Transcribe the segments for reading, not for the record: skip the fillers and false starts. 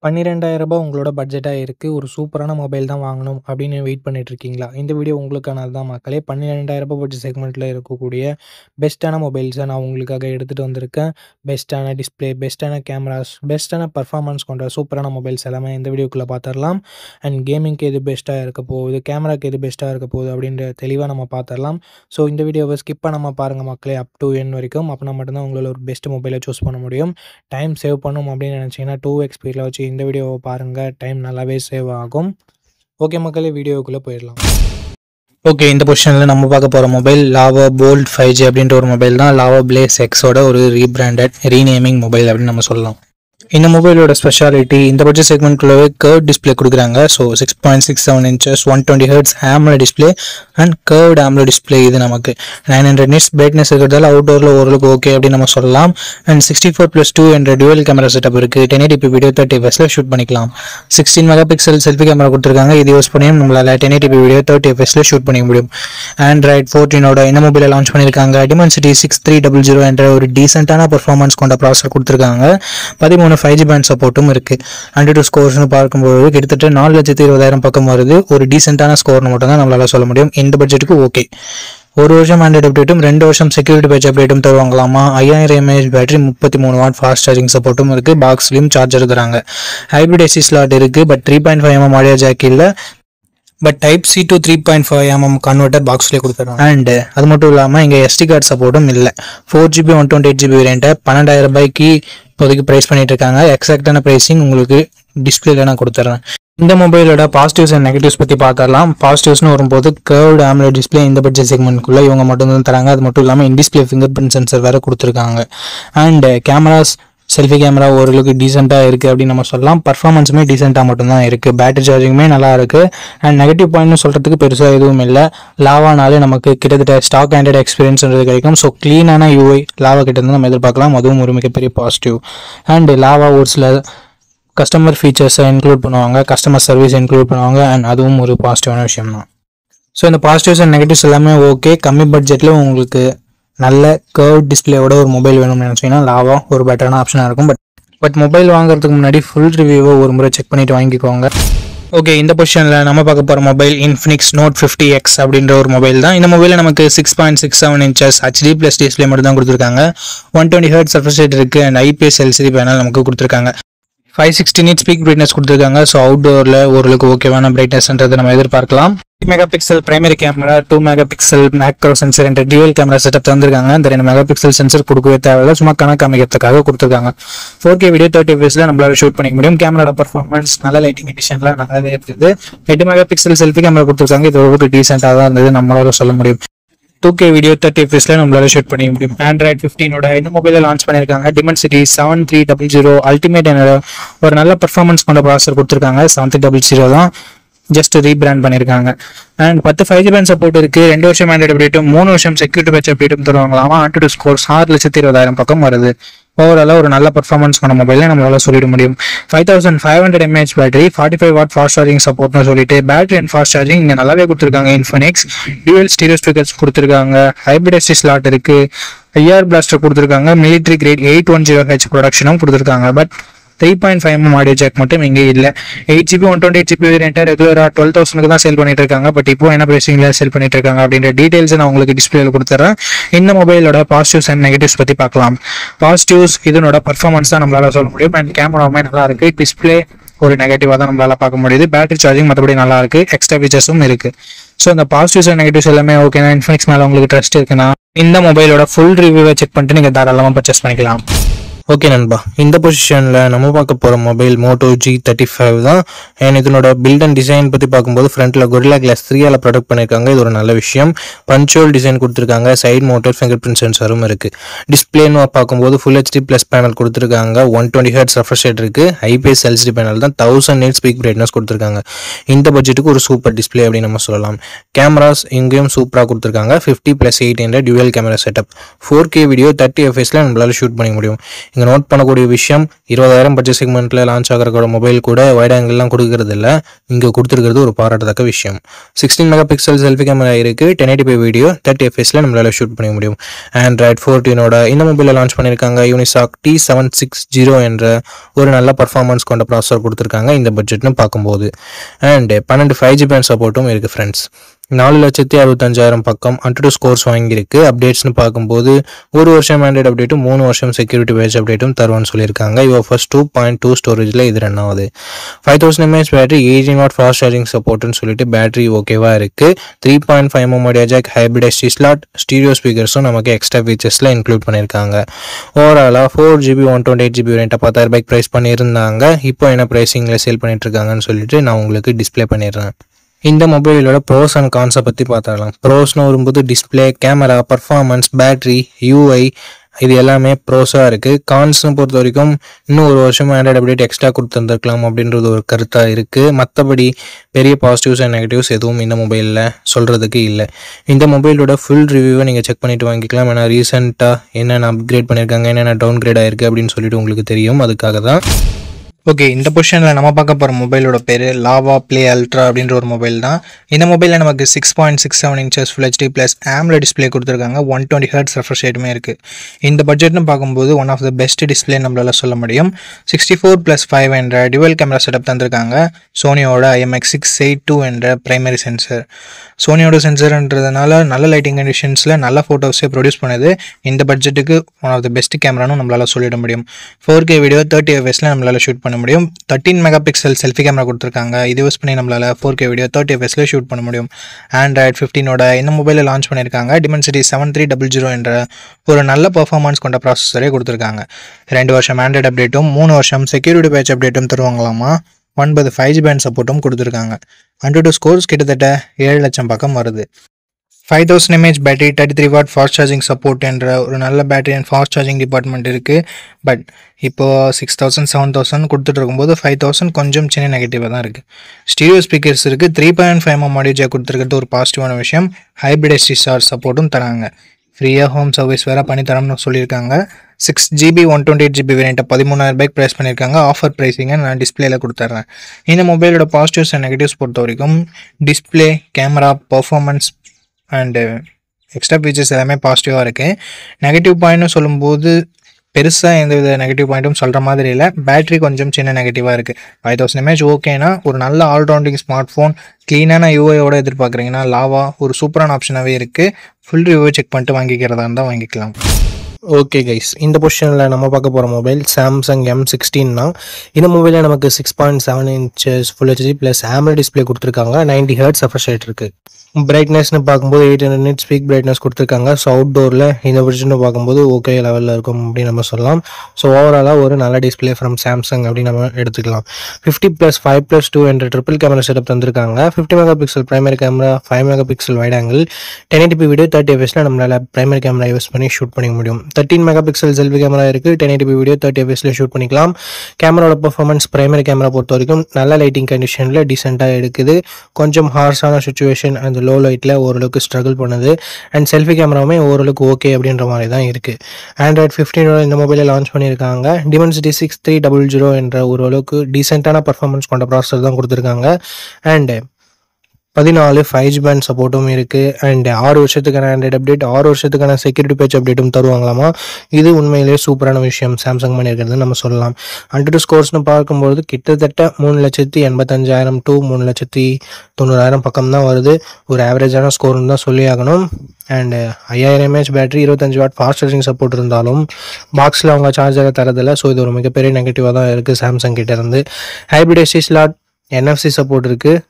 ரூ. 12,000 உங்களோட பட்ஜெட்டா இருக்கு. ஒரு சூப்பரான மொபைல் தான் வாங்கணும் அப்படின்னு வெயிட் பண்ணிட்டு இருக்கீங்களா? இந்த வீடியோ உங்களுக்கானது தான் மக்களே. ரூ. 12,000 பட்ஜெட் செக்மெண்ட்ல இருக்கக்கூடிய பெஸ்ட்டான மொபைல்ஸை நான் உங்களுக்காக எடுத்துட்டு வந்திருக்கேன். பெஸ்ட்டான டிஸ்ப்ளே, பெஸ்ட்டான கேமராஸ், பெஸ்ட்டான பர்ஃபார்மன்ஸ் கொண்ட சூப்பரான மொபைல்ஸ் எல்லாமே இந்த வீடியோக்குள்ள பார்த்துடலாம். அண்ட் கேமிங்க்கு எது பெஸ்ட்டா இருக்க போகுது, கேமராக்கு எது பெஸ்ட்டா இருக்க போகுது அப்படின்ற தெளிவாக நம்ம பார்த்துடலாம். ஸோ இந்த வீடியோவை ஸ்கிப் பண்ணாம பாருங்க மக்களே, அப் டு எண்ட் வரைக்கும். அப்போனா மட்டும்தான் உங்களால் ஒரு பெஸ்ட் மொபைலை சூஸ் பண்ண முடியும். டைம் சேவ் பண்ணணும் அப்படின்னு நினச்சிங்கன்னா 2x ஸ்பீடில் வச்சு இந்த வீடியோவை பாருங்கள். டைம் நல்லாவே சேவ் ஆகும். ஓகே மக்களே, வீடியோக்குள்ளே போயிடலாம். ஓகே, இந்த பொசிஷனில் நம்ம பார்க்க போகிற மொபைல் லாவா போல்ட் 5G அப்படின்ற ஒரு மொபைல் தான். லாவா பிளேஸ் எக்ஸோட ஒரு ரீநேமிங் மொபைல் அப்படின்னு நம்ம சொல்லலாம். இந்த மொபைலோட ஸ்பெஷாலிட்டி, இந்த பட்ஜெட் செக்மெண்ட்குள்ளவே கர்வ் டிஸ்பிளே கொடுக்குறாங்க. So 6.67 inches 120 Hz AMOLED display and curved AMOLED display. இது நமக்கு 900 nits பிரைட்னஸ் இருக்கிறதால அவுட்டோரில் ஓரளவுக்கு ஓகே அப்படின்னு நம்ம சொல்லலாம். அண்ட் 64+2 என்ற டுவல் கேமரா செட்டப் இருக்குது. 1080p வீடியோ 30 fps ஷூட் பண்ணிக்கலாம். 16 மெகாபிக்சல் செல்ஃபி கேமரா கொடுத்துருக்காங்க. இது யூஸ் பண்ணியும் நம்மளால் 1080p வீடியோ 30 fps ஷூட் பண்ணிக்க முடியும். ஆண்ட்ராய்ட் 14 இந்த மொபைலை லான்ச் பண்ணியிருக்காங்க. Dimensity 6300 என்ற ஒரு டீசென்டான பர்ஃபார்மன்ஸ் கொண்ட ப்ராசஸர் கொடுத்துருக்காங்க. 13 5G பேண்ட் சப்போர்ட்டும் இருக்குது. AnTuTu ஸ்கோர்ஸ்னு பார்க்கும்போது கிட்டத்தட்ட 4,20,000 பக்கம் வருது. ஒரு டீசென்டான ஸ்கோர்னு மட்டும் தான் நம்மளால் சொல்ல முடியும். இந்த பட்ஜெட்டுக்கு ஓகே. 1 வருஷம் ஆண்ட்ராய்டு அப்டேட்டும் 2 வருஷம் செக்யூரிட்டி பேட்ச் அப்டேட்டும் தருவாங்களாமா. 5000 mAh battery, 33 watt fast charging சப்போர்ட்டும் இருக்குது. பாக்ஸ்லையும் சார்ஜர் தராங்க. ஹைப்ரிட் AC ஸ்லாட் இருக்குது. பட் 3.5mm ஆடியோ ஜாக் இல்லை. But type C to 3.5mm converter பாக்ஸ்லேயே கொடுத்துருவாங்க. அண்ட் அது மட்டும் இல்லாமல் இங்கே SD கார்டு சப்போர்ட்டும் இல்லை. 4GB 128GB வேரியண்ட்டை 12,000 ரூபாய்க்கு இப்போதைக்கு ப்ரைஸ் பண்ணிட்டு இருக்காங்க. எக்ஸாக்டான ப்ரைஸிங் உங்களுக்கு டிஸ்பிளேல நான் கொடுத்துட்றேன். இந்த மொபைலோட பாசிட்டிவ்ஸ் அண்ட் நெகட்டிவ்ஸ் பற்றி பார்த்துடலாம். பாசிட்டிவ்ஸ்னு வரும்போது கர்வ்டு AMOLED டிஸ்பிளே இந்த பட்ஜெட் செக்மெண்ட்குள்ளே இவங்க மட்டும் தான் தராங்க. அது மட்டும் இல்லாமல் இன்டிஸ்பிளே ஃபிங்கர் பிரிண்ட் சென்சர் வேறு கொடுத்துருக்காங்க. அண்ட் கேமராஸ், செல்ஃபி கேமரா ஓரளவுக்கு டீசெண்டாக இருக்குது அப்படின்னு நம்ம சொல்லலாம். பர்ஃபார்மன்ஸுமே டீசெண்டாக மட்டும்தான் இருக்குது. பேட்டரி சார்ஜிங்குமே நல்லா இருக்குது. அண்ட் நெகட்டிவ் பாயிண்ட்னு சொல்கிறதுக்கு பெருசாக எதுவும் இல்லை. லாவானாலே நமக்கு கிட்டத்தட்ட ஸ்டாக் ஆண்ட்ராய்டு எக்ஸ்பீரியன்ஸ்ன்றது கிடைக்கும். ஸோ க்ளீனான UI லாவா கிட்டேருந்து நம்ம எதிர்பார்க்கலாம். அதுவும் ஒரு மிகப்பெரிய பாசிட்டிவ். அண்ட் லாவா ஒரு சில கஸ்டமர் ஃபீச்சர்ஸை இன்க்ளூட் பண்ணுவாங்க, கஸ்டமர் சர்வீஸ் இன்க்ளூட் பண்ணுவாங்க. அண்ட் அதுவும் ஒரு பாசிட்டிவான விஷயம் தான். ஸோ இந்த பாசிட்டிவ்ஸ் அண்ட் நெகட்டிவ்ஸ் எல்லாமே ஓகே. கம்மி பட்ஜெட்டில் உங்களுக்கு நல்ல கர்வ் டிஸ்பிளேயோட ஒரு மொபைல் வேணும்னு நினச்சிங்கன்னா லாவா ஒரு பெட்டரான ஆப்ஷனாக இருக்கும். பட் மொபைல் வாங்குறதுக்கு முன்னாடி ஃபுல் ரிவ்யூவை ஒரு முறை செக் பண்ணிவிட்டு வாங்கிக்கோங்க. ஓகே, இந்த பொசிஷனில் நம்ம பார்க்க போகிற மொபைல் Infinix Note 50X அப்படின்ற ஒரு மொபைல் தான். இந்த மொபைலில் நமக்கு 6.67 inches HD+ டிஸ்பிளே மட்டும் தான் கொடுத்துருக்காங்க. 120 Hz ரெஃப்ரெஷ் ரேட் இருக்குது. அண்ட் IPS LCD பேனல் நமக்கு கொடுத்துருக்காங்க. 560 nits பீக் பிரைட்னஸ் கொடுத்துருக்காங்க. ஸோ அவுட்டோரில் ஓரளவுக்கு ஓகேவான பிரைட்னஸ்ன்றதை நம்ம எதிர்பார்க்கலாம். 3 megapixel primary camera, 2 megapixel macro sensor என்ற டியூவல் கேமரா செட்டப் தந்திருக்காங்க. அந்த 2 மெகாபிக்சல் சென்சர் கொடுக்கவே தேவையில்லை, சும்மா கணக்கு அமைக்கிறதுக்காக கொடுத்துருக்காங்க. 4K வீடியோ 30 fps நம்மளால ஷூட் பண்ணிக்க முடியும். கேமராட பர்ஃபார்மன்ஸ் நல்ல லைட்டிங் எடிஷன்ல நல்லாவே இருக்குது. 8 மெகாபிக்சல் செல்ஃபி கேமரா கொடுத்துருக்காங்க. இது ஒரு டீசென்டாக தான் இருந்தது நம்மளால சொல்ல முடியும். 2K வீடியோ 30 fps நம்மளால ஷூட் பண்ணிக்க முடியும். ஆண்ட்ராய்ட் 15 இந்த மொபைலை லான்ச் பண்ணியிருக்காங்க. Dimensity 7300 அல்டிமேட் என்ற ஒரு நல்ல பர்ஃபார்மன்ஸ் கொண்ட ப்ராசஸர் கொடுத்துருக்காங்க. 7300 தான் ஜஸ்ட் ரீபிராண்ட் பண்ணியிருக்காங்க. அண்ட் 10 5G பேண்ட் சப்போர்ட் இருக்குது. 2 வருஷம் ஆண்ட்ராய்டு அப்டேட்டும் 3 வருஷம் செக்யூரிட்டி பேட்ச் அப்டேட்டும் தருவாங்களாமா. AnTuTu ஸ்கோர்ஸ் 6,20,000 பக்கம் வருது. ஓவராலாக ஒரு நல்ல பர்ஃபார்மன்ஸ் கொண்ட மொபைலை நம்மளால சொல்லிட முடியும். 5500 mAh battery, 45 watt fast charging சப்போர்ட்னு சொல்லிட்டு பேட்டரி அண்ட் ஃபாஸ்ட் சார்ஜிங் இங்கே நல்லாவே கொடுத்துருக்காங்க. Infinix டியூவல் ஸ்டீரியோ ஸ்பீக்கர்ஸ் கொடுத்துருக்காங்க. ஹைப்ரிட் AC ஸ்லாட் இருக்குது. IR பிளாஸ்டர் கொடுத்துருக்காங்க. மிலிட்ரி கிரேட் 810H ப்ரொடக்ஷனும் கொடுத்துருக்காங்க. பட் 3.5mm ஆடியோ ஜாக் மட்டும் இங்கே இல்லை. 8GB 128GB வேரியண்ட்டை ரெகுலராக 12,000 தான் சேல் பண்ணிட்டு இருக்காங்க. பட் இப்போ என்ன பிரைசிங்ல சேல் பண்ணிட்டு இருக்காங்க அப்படின்ற டீடைல்ஸ் நான் உங்களுக்கு டிஸ்பிளேல கொடுத்துறேன். இந்த மொபைலோட பாசிட்டிவ்ஸ் அண்ட் நெகட்டிவ்ஸ் பற்றி பார்க்கலாம். பாசிட்டிவ்ஸ் இதனோட பர்ஃபார்மன்ஸ் தான் நம்மளால சொல்ல முடியும். அண்ட் கேமராவுமே நல்லா இருக்கு. டிஸ்பிளே ஒரு நெகட்டிவாக தான் நம்மளால பார்க்க முடியுது. பேட்டரி சார்ஜிங் மற்றபடி நல்லா இருக்கு. எக்ஸ்ட்ரா ஃபீச்சர்ஸும் இருக்கு. ஸோ இந்த பாசிட்டிவ்ஸ் அண்ட் நெகட்டிவ்ஸ் எல்லாமே ஓகேனா, Infinix மேலே உங்களுக்கு ட்ரஸ்ட் இருக்குன்னா இந்த மொபைலோட ஃபுல் ரிவ்யூவை செக் பண்ணிட்டு நீங்கள் தாராளமாக பர்ச்சேஸ் பண்ணிக்கலாம். ஓகே நண்பா, இந்த பொசிஷனில் நம்ம பார்க்க போகிற மொபைல் Moto G35 தான். அண்ட் இதனோட பில்ட் அண்ட் டிசைன் பற்றி பார்க்கும்போது ஃப்ரண்ட்டில் Gorilla Glass 3 ப்ரொடக்ட் பண்ணியிருக்காங்க. இது ஒரு நல்ல விஷயம். பஞ்சுவல் டிசைன் கொடுத்துருக்காங்க. சைட் மோட்டர் ஃபிங்கர் பிரிண்ட் சென்சரும் இருக்குது. டிஸ்பிளேன்னு பார்க்கும்போது ஃபுல் HD+ பேனல் கொடுத்துருக்காங்க. 120 Hz ரெஃப்ரெஷ் ரேட் இருக்குது. IPS LCD பேனல் தான். 1000 nits பீக் பிரைட்னஸ் கொடுத்துருக்காங்க. இந்த பட்ஜெட்டுக்கு ஒரு சூப்பர் டிஸ்பிளே அப்படின்னு நம்ம சொல்லலாம். கேமராஸ் இங்கேயும் சூப்பராக கொடுத்துருக்காங்க. 50+8 என்ற dual camera setup. 4K video 30 fps நம்மளால ஷூட் பண்ணிக்க முடியும். இங்கே நோட் பண்ணக்கூடிய விஷயம் 20,000 பட்ஜெட் செக்மெண்ட்டில் லான்ச் ஆகிற மொபைல் கூட வைட் ஆங்கிள்லாம் கொடுக்கறது இல்லை. இங்கே கொடுத்துருக்கிறது ஒரு பாராட்டத்தக்க விஷயம். 16 மெகா பிக்சல் செல்ஃபி கேமரா இருக்குது. 1080p வீடியோ 30 fps நம்மளால் ஷூட் பண்ண முடியும். ஆண்ட்ராய்ட் 14 இந்த மொபைலில் லான்ச் பண்ணியிருக்காங்க. யூனிசாக் T760 என்ற ஒரு நல்ல பர்ஃபார்மன்ஸ் கொண்ட ப்ராசஸர் கொடுத்துருக்காங்க இந்த பட்ஜெட்னு பார்க்கும்போது. அண்ட் 12 5G பேண்ட் சப்போர்ட்டும் இருக்குது ஃப்ரெண்ட்ஸ். 4,65,000 பக்கம் AnTuTu ஸ்கோர்ஸ் வாங்கியிருக்கு. அப்டேட்ஸ்னு பார்க்கும்போது 1 வருஷம் ஆண்ட்ராய்டு அப்டேட்டும் 3 வருஷம் செக்யூரிட்டி பேட்ச் அப்டேட்டும் தருவான்னு சொல்லியிருக்காங்க. UFS 2.2 ஸ்டோரேஜில் இது ரன் ஆகுது. 5000 mAh battery, 18 watt fast charging சப்போர்ட்னு சொல்லிட்டு பேட்டரி ஓகேவா இருக்குது. 3.5 mm audio jack, hybrid SD slot, stereo ஸ்பீக்கர்ஸும் நமக்கு எக்ஸ்ட்ரா ஃபீச்சர்ஸில் இன்க்ளூட் பண்ணியிருக்காங்க. ஓவராலாக 4GB 128GB வேரியண்ட்டை 10,000 ரூபாய்க்கு ப்ரைஸ் பண்ணியிருந்தாங்க. இப்போ என்ன ப்ரைஸிங்கில் சேல் பண்ணிட்டு இருக்காங்கன்னு சொல்லிட்டு நான் உங்களுக்கு டிஸ்பிளே பண்ணிடுறேன். இந்த மொபைலோட ப்ரோஸ் அண்ட் கான்ஸை பற்றி பார்த்துடலாம். ப்ரோஸ்னு வரும்போது display, camera, performance, battery, UI இது எல்லாமே ப்ரோஸாக இருக்குது. கான்ஸ்னு பொறுத்த வரைக்கும் இன்னும் 1 வருஷம் ஆண்ட்ராய்டு அப்டேட் எக்ஸ்ட்ரா கொடுத்துருந்துருக்கலாம் அப்படின்றது ஒரு கருத்தாக இருக்குது. மற்றபடி பெரிய பாசிட்டிவ்ஸ் அண்ட் நெகட்டிவ்ஸ் எதுவும் இந்த மொபைலில் சொல்கிறதுக்கு இல்லை. இந்த மொபைலோட ஃபுல் ரிவ்யூவை நீங்கள் செக் பண்ணிவிட்டு வாங்கிக்கலாம். ஏன்னா ரீசெண்டாக என்னென்ன அப்கிரேட் பண்ணியிருக்காங்க, என்னென்ன டவுன் கிரேட் ஆகிருக்கு அப்படின்னு சொல்லிட்டு உங்களுக்கு தெரியும். அதுக்காக தான். ஓகே, இந்த பொசிஷனில் நம்ம பார்க்க போகிற மொபைலோட பேர் லாவா ப்ளே அல்ட்ரா அப்படின்ற ஒரு மொபைல் தான். இந்த மொபைலில் நமக்கு 6.67 inches Full HD + AMOLED display கொடுத்துருக்காங்க. 120 Hz ரெஃப்ரெஷ் ரேட்டுமே இருக்குது. இந்த பட்ஜெட்னு பார்க்கும்போது one of the best display நம்மளால சொல்ல முடியும். 64+5 என்ற டியூவல் கேமரா செட்டப் தந்திருக்காங்க. சோனியோட IMX682 என்ற பிரைமரி சென்சர். சோனியோட சென்சர்ன்றதுனால நல்ல லைட்டிங் கண்டிஷன்ஸில் நல்ல ஃபோட்டோஸே ப்ரொடியூஸ் பண்ணுது. இந்த பட்ஜெட்டுக்கு ஒன் ஆஃப் த பெஸ்ட் கேமரானும் நம்மளால் சொல்லிட முடியும். 4K வீடியோ 30 fps நம்மளால் ஷூட் பண்ண முடியும். 13 மெகா பிக்சல் செல்ஃபி கேமரா கொடுத்துருக்காங்க. இது யூஸ் பண்ணி நம்மளால் 4K வீடியோ 30 fps ஷூட் பண்ண முடியும். ஆண்ட்ராய்ட் 15 இந்த மொபைலில் லான்ச் பண்ணியிருக்காங்க. Dimensity 7300 என்ற ஒரு நல்ல பர்ஃபார்மன்ஸ் கொண்ட ப்ராசஸரே கொடுத்துருக்காங்க. 2 வருஷம் ஆண்ட்ராய்டு அப்டேட்டும் 3 வருஷம் செக்யூரிட்டி பேட்ச் அப்டேட்டும் தருவாங்களாமா. 9 5G பேண்ட் சப்போர்ட்டும் கொடுத்துருக்காங்க. AnTuTu ஸ்கோர்ஸ் கிட்டத்தட்ட 7 லட்சம் பக்கம் வருது. 5000 mAh battery, 33 watt fast charging support என்ற ஒரு நல்ல battery and fast charging department இருக்குது. பட் இப்போது 6000 7000 கொடுத்துட்டு இருக்கும்போது 5000 கொஞ்சம் சின்ன நெகட்டிவாக தான் இருக்குது. ஸ்டீரியோ ஸ்பீக்கர்ஸ் இருக்குது. 3.5 mm ஆடியோ ஜாக் கொடுத்துருக்கிறது ஒரு பாசிட்டிவான விஷயம். ஹைப்ரிட் SD ஸ்டார் சப்போர்ட்டும் தராங்க. ஃப்ரீயாக ஹோம் சர்வீஸ் வேறு பண்ணித்தரோம்னு சொல்லியிருக்காங்க. 6GB 128GB வேரியண்ட்டை 13,000 ரூபாய்க்கு ப்ரைஸ் பண்ணியிருக்காங்க. ஆஃபர் ப்ரைஸிங்கை நான் டிஸ்பிளேயில் கொடுத்துட்றேன். இந்த மொபைலோட பாசிட்டிவ்ஸ் அண்ட் நெகட்டிவ்ஸ் பொறுத்த வரைக்கும் display, camera, performance and extra features எல்லாமே பாசிட்டிவாக இருக்குது. நெகட்டிவ் பாயிண்ட்னு சொல்லும்போது பெருசாக எந்த வித நெகட்டிவ் பாயிண்ட்டும் சொல்கிற மாதிரி இல்லை. பேட்டரி கொஞ்சம் சின்ன நெகட்டிவாக இருக்குது. 5000 mAh ஓகேனா ஒரு நல்ல ஆல்ரவுண்டிங் ஸ்மார்ட் ஃபோன், க்ளீனான UIயோட எதிர்பார்க்குறீங்கன்னா லாவா ஒரு சூப்பரான ஆப்ஷனாகவே இருக்குது. ஃபுல் ரிவ்யூ செக் பண்ணிட்டு வாங்கிக்கிறதா இருந்தால் வாங்கிக்கலாம். ஓகே கைஸ், இந்த பொசிஷனில் நம்ம பார்க்க போகிற மொபைல் சாம்சங் M16 தான். இந்த மொபைலில் நமக்கு 6.7 inches Full HD + AMOLED display கொடுத்துருக்காங்க. 90 Hz ரெஃப்ரெஷ் ரேட் இருக்குது. பிரைட்னஸ்னு பார்க்கும்போது 800 nits பீக் பிரைட்னஸ் கொடுத்துருக்காங்க. ஸோ அவுட்டோரில் இந்த பொசிஷனை பார்க்கும்போது ஓகே லெவலில் இருக்கும் அப்படின்னு நம்ம சொல்லலாம். ஸோ ஓவராலாக ஒரு நல்ல டிஸ்பிளே ஃப்ரம் சாம்சங் அப்படின்னு நம்ம எடுத்துக்கலாம். 50+5+2 என்ற ட்ரிபிள் கேமரா செட்டப் தந்திருக்காங்க. 50 mega pixel primary camera, 5 mega pixel wide angle, 1080p video 30 fps நம்மளால் பிரைமரி கேமரா யூஸ் பண்ணி ஷூட் பண்ணிக்க முடியும். 13 மெகா பிக்சல் செல்ஃபி கேமரா இருக்குது. 1080p வீடியோ 30 fps ஷூட் பண்ணிக்கலாம். கேமராவோட பர்ஃபார்மன்ஸ் பிரைமரி கேமரா பொறுத்த வரைக்கும் நல்ல லைட்டிங் கண்டிஷனில் டீசெண்டாக எடுக்குது. கொஞ்சம் ஹார்ஷான சுச்சுவேஷன் அந்த லோ லைட்டில் ஓரளவுக்கு ஸ்ட்ரகிள் பண்ணுது. அண்ட் செல்ஃபி கேமராவுமே ஓரளவுக்கு ஓகே அப்படின்ற மாதிரி தான் இருக்குது. ஆண்ட்ராய்ட் 15 இந்த மொபைலில் லான்ச் பண்ணியிருக்காங்க. Dimensity 6300 என்ற ஓரளவுக்கு டீசெண்டான பர்ஃபார்மன்ஸ் கொண்ட ப்ராசஸர் தான் கொடுத்துருக்காங்க. அண்டு 14 5G பேண்ட் சப்போர்ட்டும் இருக்குது. அண்ட் 6 வருஷத்துக்கான ஆண்ட்ராய்டு அப்டேட், 6 வருஷத்துக்கான செக்யூரிட்டி பேட்ச் அப்டேட்டும் தருவாங்களாமா. இது உண்மையிலேயே சூப்பரான விஷயம் சாம்சங் பண்ணியிருக்கிறது நம்ம சொல்லலாம். AnTuTu ஸ்கோர்ஸ்னு பார்க்கும்போது கிட்டத்தட்ட 3,85,000 to 3,90,000 பக்கம் தான் வருது. ஒரு ஆவரேஜான ஸ்கோர்னு தான் சொல்லி ஆகணும். And 5000 mAh battery, 25 what fast charging support இருந்தாலும் பாக்ஸில் அவங்க சார்ஜரை தரதில்லை. ஸோ இது ஒரு மிகப்பெரிய நெகட்டிவாக தான் இருக்குது சாம்சங் கிட்டேருந்து. Hybrid SD slot, NFC support இருக்குது.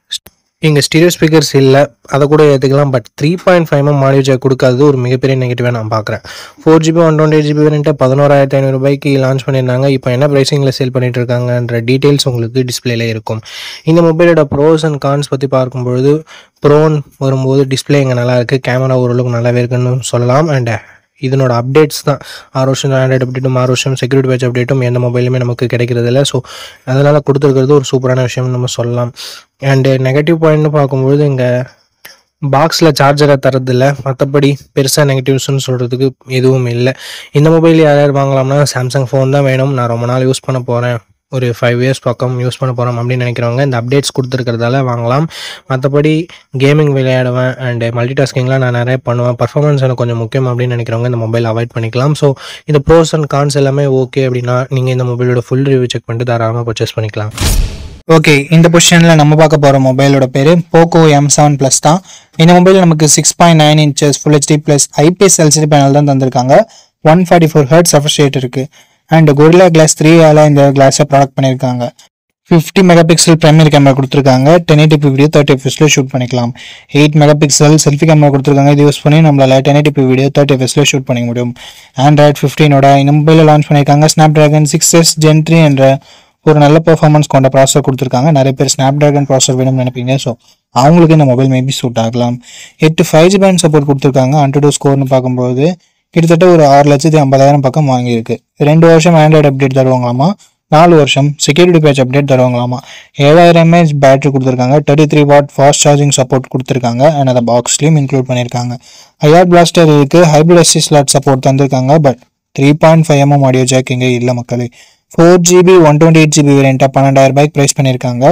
இங்கே ஸ்டீரியோ ஸ்பீக்கர்ஸ் இல்லை, அதை கூட ஏற்றுக்கலாம். பட் 3.5 mm ஆடியோ ஜாக் கொடுக்காதது ஒரு மிகப்பெரிய நெகட்டிவாக நான் பார்க்குறேன். 4GB 128GB வேரியண்ட்டை 11,500 ரூபாய்க்கு லான்ச் பண்ணியிருந்தாங்க. இப்போ என்ன ப்ரைஸிங்கில் சேல் பண்ணிட்டு இருக்காங்கன்ற டீட்டெயில்ஸ் உங்களுக்கு டிஸ்பிளேல இருக்கும். இந்த மொபைலோட ப்ரோஸ் அண்ட் கான்ஸ் பற்றி பார்க்கும்பொழுது ப்ரோன்னு வரும்போது டிஸ்பிளே இங்கே நல்லா இருக்குது, கேமரா ஓரளவுக்கு நல்லாவே இருக்குன்னு சொல்லலாம். அண்ட் இதனோட அப்டேட்ஸ் தான் 6 வருஷம் ஆண்ட்ராய்டு அப்டேட்டும் 6 வருஷம் செக்யூரிட்டி பேட்ச் அப்டேட்டும் எந்த மொபைலுமே நமக்கு கிடைக்கிறது இல்லை. ஸோ அதனால் கொடுத்துருக்கிறது ஒரு சூப்பரான விஷயம்னு நம்ம சொல்லலாம். அண்டு நெகட்டிவ் பாயிண்ட்னு பார்க்கும்போது இங்கே பாக்ஸில் சார்ஜரை தரதில்ல. மற்றபடி பெருசாக நெகட்டிவ்ஸ்னு சொல்கிறதுக்கு எதுவும் இல்லை. இந்த மொபைல் யார் யார் வாங்கலாம்னா, சாம்சங் ஃபோன் தான் வேணும், நான் ரொம்ப நாள் யூஸ் பண்ண போகிறேன், ஒரு 5 இயர்ஸ் பக்கம் யூஸ் பண்ண போகிறோம் அப்படின்னு நினைக்கிறவங்க இந்த அப்டேட்ஸ் கொடுத்துருக்கிறதால வாங்கலாம். மற்றபடி கேமிங் விளையாடுவேன் அண்ட் மல்டி டாஸ்கிங்லாம் நான் நிறைய பண்ணுவேன், பர்ஃபார்மன்ஸ் எனக்கு கொஞ்சம் முக்கியம் அப்படின்னு நினைக்கிறவங்க இந்த மொபைல் அவாய்ட் பண்ணிக்கலாம். ஸோ இந்த ப்ரோஸ் அண்ட் கான்ஸ் எல்லாமே ஓகே அப்படின்னா நீங்கள் இந்த மொபைலோட ஃபுல் ரிவ்யூ செக் பண்ணிட்டு தாராளமாக பர்ச்சேஸ் பண்ணிக்கலாம். ஓகே, இந்த பொசிஷனில் நம்ம பார்க்க போகிற மொபைலோட பேர் போக்கோ M7 Plus தான். இந்த மொபைல் நமக்கு 6.9 inches Full HD plus IPS LCD panel தான் தந்திருக்காங்க. 144 Hz ரெஃப்ரெஷ் ரேட் இருக்குது. அண்ட் Gorilla Glass 3 இந்த கிளாஸை ப்ராடக்ட் பண்ணியிருக்காங்க. 50 மெகாபிக்சல் பிரைமரி கேமரா கொடுத்துருக்காங்க. 1080p வீடியோ 30 fps ஷூட் பண்ணிக்கலாம். 8 மெகாபிக்சல் செல்ஃபி கேமரா கொடுத்துருக்காங்க. இது யூஸ் பண்ணி நம்மளால் 1080p வீடியோ 30 fps ஷூட் பண்ணிக்க முடியும். Android 15 இந்த மொபைலில் லான்ச் பண்ணியிருக்காங்க. Snapdragon 6s Gen 3 என்ற ஒரு நல்ல பெர்ஃபார்மன்ஸ் கொண்ட ப்ராசஸர் கொடுத்துருக்காங்க. நிறைய பேர் Snapdragon ப்ராசஸர் வேணும்னு நினைப்பீங்க. ஸோ அவங்களுக்கு இந்த மொபைல் மேபி சூட் ஆகலாம். 8 5G பேண்ட் சப்போர்ட் கொடுத்துருக்காங்க. AnTuTu ஸ்கோர்னு பார்க்கும்போது கிட்டத்தட்ட ஒரு 6,50,000 பக்கம் வாங்கியிருக்கு. 2 வருஷம் ஆண்ட்ராய்டு அப்டேட் தருவாங்களாமா, 4 வருஷம் செக்யூரிட்டி பேட்ச் அப்டேட் தருவாங்களாமா. 7000 mAh பேட்டரி கொடுத்துருக்காங்க. 33 வாட் ஃபாஸ்ட் சார்ஜிங் சப்போர்ட் கொடுத்துருக்காங்க. அண்ட் அதை பாக்ஸ்லையும் இன்க்ளூட் பண்ணியிருக்காங்க. IR பிளாஸ்டர் இருக்குது. ஹைப்ரிட் SD ஸ்லாட் சப்போர்ட் தந்திருக்காங்க. பட் 3.5mm ஆடியோ ஜாக் இங்கே இல்லை மக்களே. 4GB 128GB வேரியண்ட்டாக 12,000 ரூபாய்க்கு ப்ரைஸ் பண்ணியிருக்காங்க.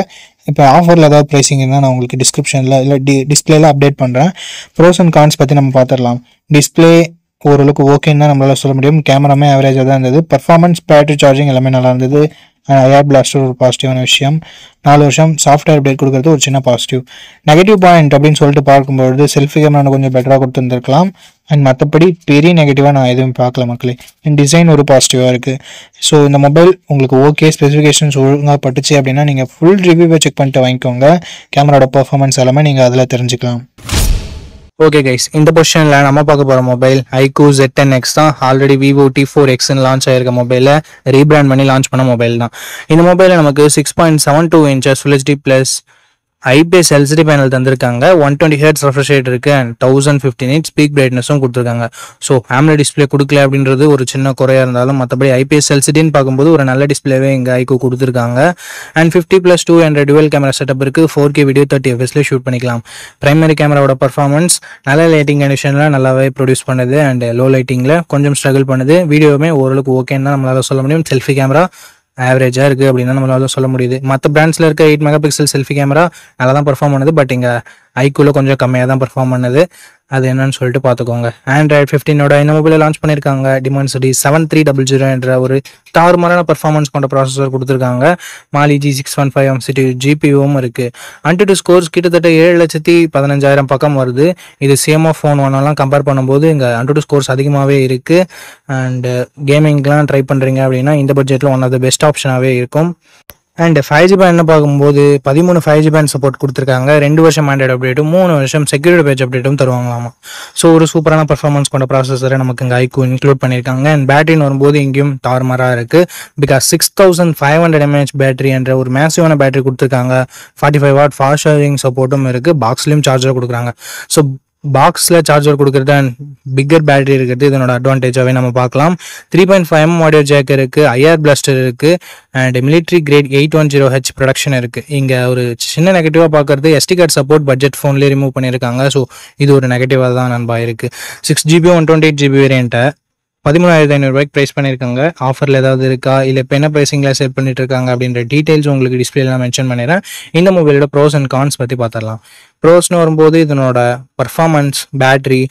இப்போ ஆஃபரில் ஏதாவது ப்ரைஸிங் இருந்தால் நான் உங்களுக்கு டிஸ்கிரிப்ஷனில் இல்லை டிஸ்பிளேல அப்டேட் பண்ணுறேன். ப்ரோஸ் அண்ட் கான்ஸ் பற்றி நம்ம பார்த்துடலாம். டிஸ்பிளே ஓரளவுக்கு ஓகேன்னு தான் நம்மளால சொல்ல முடியும். கேமராமே ஆவரேஜாக தான் இருந்தது. பர்ஃபார்மன்ஸ், பேட்டரி சார்ஜிங் எல்லாமே நல்லா இருந்தது. ஐஆர் பிளாஸ்டர் ஒரு பாசிட்டிவான விஷயம். 4 வருஷம் சாஃப்ட்வேர் அப்டேட் கொடுக்குறது ஒரு சின்ன பாசிட்டிவ். நெகட்டிவ் பாயிண்ட் அப்படின்னு சொல்லிட்டு பார்க்கும்பொழுது செல்ஃபி கேமரா கொஞ்சம் பெட்டராக கொடுத்துருந்துருக்கலாம். அண்ட் மற்றபடி பெரிய நெகட்டிவாக நான் எதுவும் பார்க்கல மக்களே. டிசைன் ஒரு பாசிட்டிவாக இருக்குது. ஸோ இந்த மொபைல் உங்களுக்கு ஓகே, ஸ்பெசிஃபிகேஷன்ஸ் ஒழுங்காக பட்டுச்சு அப்படின்னா நீங்கள் ஃபுல் ரிவ்யூவை செக் பண்ணிட்டு வாங்கிக்கோங்க. கேமராவோட பர்ஃபார்மன்ஸ் எல்லாமே நீங்கள் அதில் தெரிஞ்சுக்கலாம். ஓகே கைஸ், இந்த பொசிஷனில் நம்ம பார்க்க போகிற மொபைல் iQOO Z10X தான். ஆல்ரெடி Vivo T4Xன்னு லான்ச் ஆகிருக்க மொபைலை ரீபிராண்ட் பண்ணி லான்ச் பண்ண மொபைல் தான். இந்த மொபைலில் நமக்கு 6.72 inches Full HD plus IPS LCD panel தந்திருக்காங்க. 120 Hz ரெஃப்ரெஷ் ரேட் இருக்குது. அண்ட் 1050 nits பீக் பிரைட்னஸும் கொடுத்துருக்காங்க. ஸோ AMOLED டிஸ்பிளே கொடுக்கல அப்படின்றது ஒரு சின்ன குறையாக இருந்தாலும் மற்றபடி IPS LCDன்னு பார்க்கும்போது ஒரு நல்ல டிஸ்பிளேவே இங்கே iQOO கொடுத்துருக்காங்க. அண்ட் 50+2 என்ற டுவல் கேமரா செட்டப் இருக்குது. 4K வீடியோ 30 fps ஷூட் பண்ணிக்கலாம். பிரைமரி கேமராவோட பர்ஃபார்மன்ஸ் நல்ல லைட்டிங் கண்டிஷனில் நல்லாவே ப்ரொடியூஸ் பண்ணுது. அண்ட் லோ லைட்டிங்கில் கொஞ்சம் ஸ்ட்ரகிள் பண்ணுது. வீடியோவுமே ஓரளவுக்கு ஓகேன்னு தான் நம்மளால் சொல்ல முடியும். செல்ஃபி கேமரா ஆவரேஜாக இருக்குது அப்படின்னு நம்மளால சொல்ல முடியுது. மற்ற பிராண்ட்ஸில் இருக்க 8 மெகாபிக்சல் செல்ஃபி கேமரா நல்லா தான் பர்ஃபார்ம் பண்ணுது. பட் இங்கே iQOOல கொஞ்சம் கம்மியாக தான் பர்ஃபார்ம் பண்ணுது. அது என்னன்னு சொல்லிட்டு பார்த்துக்கோங்க. Android 15 இந்த மொபைலை லான்ச் பண்ணியிருக்காங்க. Dimensity 7300 என்ற ஒரு தாறுமாறான பர்ஃபார்மன்ஸ் கொண்ட ப்ராசஸர் கொடுத்துருக்காங்க. Mali G615 CPU GPUவும் இருக்குது. AnTuTu ஸ்கோர்ஸ் கிட்டத்தட்ட 7,15,000 பக்கம் வருது. இது CMO ஃபோன் ஒன்னெல்லாம் கம்பேர் பண்ணும்போது இங்கே AnTuTu ஸ்கோர்ஸ் அதிகமாகவே இருக்குது. அண்டு கேமிங்லாம் ட்ரை பண்ணுறீங்க அப்படின்னா இந்த பட்ஜெட்டில் ஒன் ஆஃப் த பெஸ்ட் ஆப்ஷனாகவே இருக்கும். அண்ட் 5G பேண்ட் பார்க்கும்போது 13 5G பேண்ட் சப்போர்ட் கொடுத்துருக்காங்க. 2 வருஷம் ஆண்ட்ராய்டு அப்டேட்டும் 3 வருஷம் செக்யூரிட்டி பேட்ச் அப்டேட்டும் தருவாங்களாமா. ஸோ ஒரு சூப்பரான பர்ஃபார்மன்ஸ் கொண்ட ப்ராசஸரை நமக்கு இங்கே iQOO இன்க்ளூட் பண்ணியிருக்காங்க. அண்ட் பேட்டரின்னு வரும்போது இங்கேயும் தாறுமாறாக இருக்குது. பிகாஸ் 6500 mAh பேட்டரி என்ற ஒரு மேசிவான பேட்டரி கொடுத்துருக்காங்க. 45 வாட் ஃபாஸ்ட் சார்ஜிங் சப்போர்ட்டும் இருக்குது. பாக்ஸ்லேயும் சார்ஜர் கொடுக்குறாங்க. ஸோ பாக்ஸில் சார்ஜர் கொடுக்குறது அண்ட் பிக்கர் பேட்டரி இருக்கிறது இதனோட அட்வான்டேஜாகவே நம்ம பார்க்கலாம். 3.5mm ஆடியோ ஜாக் இருக்குது. IR பிளாஸ்டர் இருக்குது. And military grade 810H production இருக்குது. இங்கே ஒரு சின்ன நெகட்டிவாக பார்க்குறது SD கார்டு சப்போர்ட் பட்ஜெட் ஃபோன்லேயே ரிமூவ் பண்ணியிருக்காங்க. ஸோ இது ஒரு நெகட்டிவாக தான் நண்பா இருக்குது. 6GB 128GB வேரியண்ட்டை 13,500 ரூபாய்க்கு ப்ரைஸ் பண்ணியிருக்காங்க. ஆஃபரில் ஏதாவது இருக்கா, இல்லை இப்போ என்ன ப்ரைஸிங்கில் செல் பண்ணிட்டு இருக்காங்க அப்படின்ற டீட்டெயில்ஸ் உங்களுக்கு டிஸ்பிளேல நான் மென்ஷன் பண்ணிடுறேன். இந்த மொபைலோட ப்ரோஸ் அண்ட் கான்ஸ் பற்றி பார்த்துடலாம். ப்ரோஸ்னு வரும்போது இதனோட பர்ஃபார்மன்ஸ், பேட்ரி,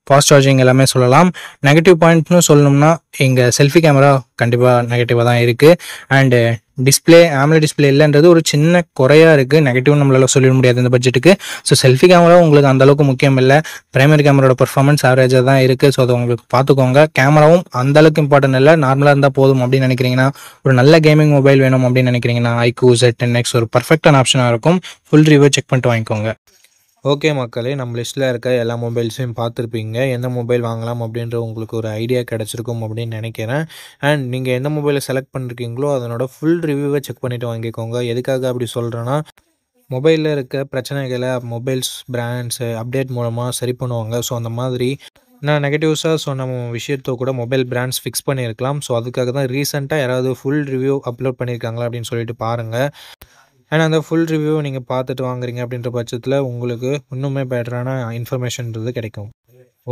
ஃபாஸ்ட் சார்ஜிங் எல்லாமே சொல்லலாம். நெகட்டிவ் பாயிண்ட்னு சொல்லணும்னா இங்கே செல்ஃபி கேமரா கண்டிப்பாக நெகட்டிவாக தான் இருக்குது. அண்டு டிஸ்பிளே AMOLED டிஸ்பிளே இல்லைன்றது ஒரு சின்ன குறையாக இருக்குது. நெகட்டிவ் நம்மளால சொல்லிட முடியாது இந்த பட்ஜெட்டுக்கு. ஸோ செல்ஃபி கேமரா உங்களுக்கு அந்தளவுக்கு முக்கியம் இல்லை. பிரைமரி கேமராவோட பர்ஃபார்மன்ஸ் ஆவரேஜாக தான் இருக்குது. ஸோ அதை உங்களுக்கு பார்த்துக்கோங்க. கேமராவும் அந்தளவுக்கு இம்பார்ட்டன்ட் இல்லை, நார்மலாக இருந்தால் போதும் அப்படின்னு நினைக்கிறீங்கன்னா, ஒரு நல்ல கேமிங் மொபைல் வேணும் அப்படின்னு நினைக்கிறீங்கன்னா iQOO Z10X ஒரு பர்ஃபெக்டான ஆப்ஷனாக இருக்கும். ஃபுல் ரிவ்யூ செக் பண்ணிட்டு வாங்கிக்கோங்க. ஓகே மக்களே, நம்ம லிஸ்ட்டில் இருக்க எல்லா மொபைல்ஸையும் பார்த்துருப்பீங்க. எந்த மொபைல் வாங்கலாம் அப்படின்ற உங்களுக்கு ஒரு ஐடியா கிடச்சிருக்கும் அப்படின்னு நினைக்கிறேன். அண்ட் நீங்கள் எந்த மொபைலை செலக்ட் பண்ணிருக்கீங்களோ அதனோட ஃபுல் ரிவ்யூவை செக் பண்ணிவிட்டு வாங்கிக்கோங்க. எதுக்காக அப்படி சொல்கிறேன்னா, மொபைலில் இருக்க பிரச்சனைகளை மொபைல்ஸ் பிராண்ட்ஸு அப்டேட் மூலமாக சரி பண்ணுவாங்க. ஸோ அந்த மாதிரி நான் நெகட்டிவ்ஸாக சொன்ன விஷயத்தை கூட மொபைல் பிராண்ட்ஸ் ஃபிக்ஸ் பண்ணியிருக்கலாம். ஸோ அதுக்காக தான் ரீசெண்டாக யாராவது ஃபுல் ரிவ்யூ அப்லோட் பண்ணியிருக்காங்களா அப்படின்னு சொல்லிட்டு பாருங்கள். அண்ட் அந்த ஃபுல் ரிவ்யூவை நீங்கள் பார்த்துட்டு வாங்குறீங்க அப்படின்ற பட்சத்தில் உங்களுக்கு இன்னுமே பெட்டரான இன்ஃபர்மேஷன்றது கிடைக்கும்.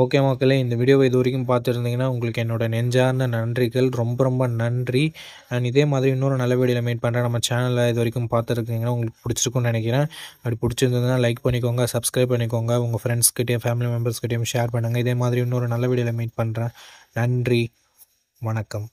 ஓகே மக்களே, இந்த வீடியோவை இது வரைக்கும் பார்த்துருந்தீங்கன்னா உங்களுக்கு என்னோட நெஞ்சார்ந்த நன்றிகள். ரொம்ப ரொம்ப நன்றி. அண்ட் இதே மாதிரி இன்னொரு நல்ல வீடியோவில் மீட் பண்ணுறேன். நம்ம சேனலில் இது வரைக்கும் பார்த்துருக்கீங்கன்னா உங்களுக்கு பிடிச்சிருக்குன்னு நினைக்கிறேன். அப்படி பிடிச்சிருந்ததுன்னா லைக் பண்ணிக்கோங்க, சப்ஸ்கிரைப் பண்ணிக்கோங்க, உங்கள் ஃப்ரெண்ட்ஸ்கிட்டையும் ஃபேமிலி மெம்பர்ஸ்கிட்டையும் ஷேர் பண்ணுங்கள். இதே மாதிரி இன்னொரு நல்ல வீடியோவில் மீட் பண்ணுறேன். நன்றி, வணக்கம்.